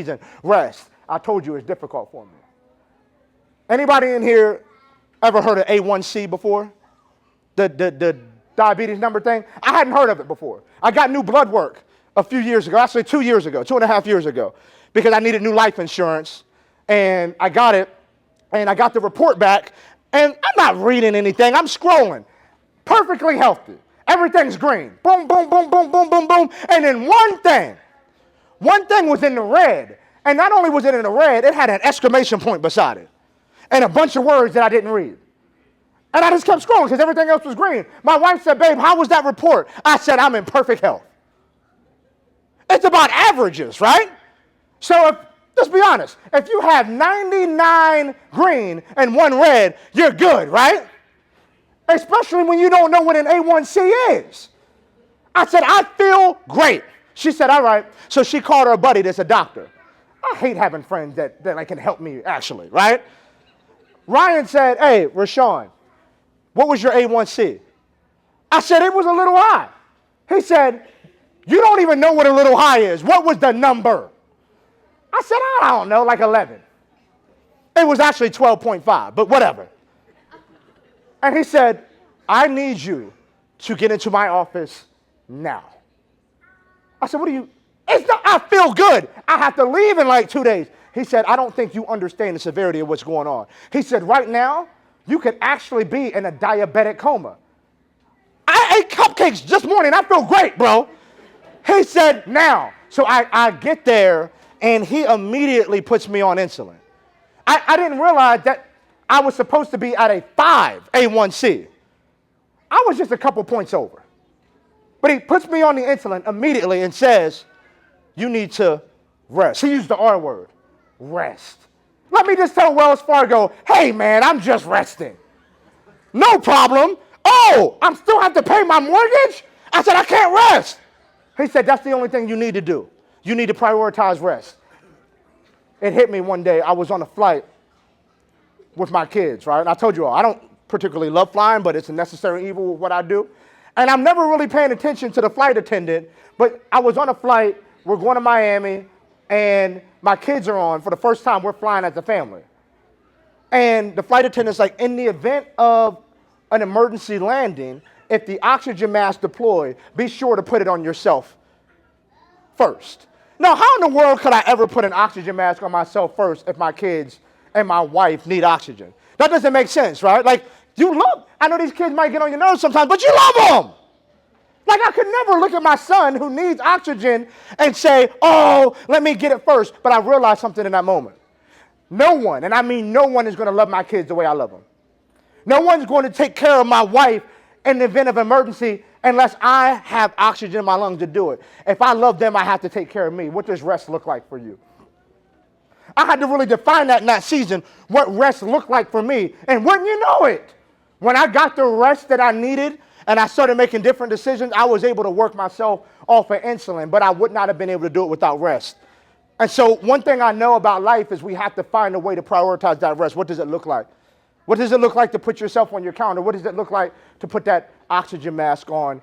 season, rest. I told you it's difficult for me. Anybody in here ever heard of A1C before? The diabetes number thing? I hadn't heard of it before. I got new blood work a few years ago, actually 2 years ago, 2.5 years ago, because I needed new life insurance, and I got it, and I got the report back, and I'm not reading anything. I'm scrolling. Perfectly healthy. Everything's green. Boom, boom, boom, boom, boom, boom, boom. And then one thing was in the red. And not only was it in the red, it had an exclamation point beside it and a bunch of words that I didn't read. And I just kept scrolling because everything else was green. My wife said, babe, how was that report? I said, I'm in perfect health. It's about averages, right? So let's be honest. If you have 99 green and 1 red, you're good, right? Especially when you don't know what an A1C is. I said, I feel great. She said, all right. So she called her buddy that's a doctor. I hate having friends that can help me, actually, right? Ryan said, hey, Rousawn, what was your A1C? I said, it was a little high. He said, you don't even know what a little high is. What was the number? I said, I don't know, like 11. It was actually 12.5, but whatever. And he said, I need you to get into my office now. I said, what do you? It's not, I feel good. I have to leave in like 2 days. He said, I don't think you understand the severity of what's going on. He said, right now, you could actually be in a diabetic coma. I ate cupcakes this morning. I feel great, bro. He said, now. So I get there, and he immediately puts me on insulin. I didn't realize that I was supposed to be at a 5 A1C. I was just a couple points over. But he puts me on the insulin immediately and says, you need to rest. He used the R word, rest. Let me just tell Wells Fargo, hey, man, I'm just resting. No problem. Oh, I still have to pay my mortgage? I said, I can't rest. He said, that's the only thing you need to do. You need to prioritize rest. It hit me one day. I was on a flight with my kids, right? And I told you all, I don't particularly love flying, but it's a necessary evil with what I do. And I'm never really paying attention to the flight attendant, but I was on a flight. We're going to Miami, and my kids are on. For the first time, we're flying as a family. And the flight attendant's like, in the event of an emergency landing, if the oxygen mask deploy, be sure to put it on yourself first. Now, how in the world could I ever put an oxygen mask on myself first if my kids and my wife need oxygen? That doesn't make sense, right? Like, I know these kids might get on your nerves sometimes, but you love them. Like, I could never look at my son who needs oxygen and say, oh, let me get it first. But I realized something in that moment. No one, and I mean no one, is going to love my kids the way I love them. No one's going to take care of my wife in the event of emergency unless I have oxygen in my lungs to do it. If I love them, I have to take care of me. What does rest look like for you? I had to really define that in that season, what rest looked like for me. And wouldn't you know it, when I got the rest that I needed and I started making different decisions, I was able to work myself off of insulin, but I would not have been able to do it without rest. And so one thing I know about life is we have to find a way to prioritize that rest. What does it look like? What does it look like to put yourself on your calendar? What does it look like to put that oxygen mask on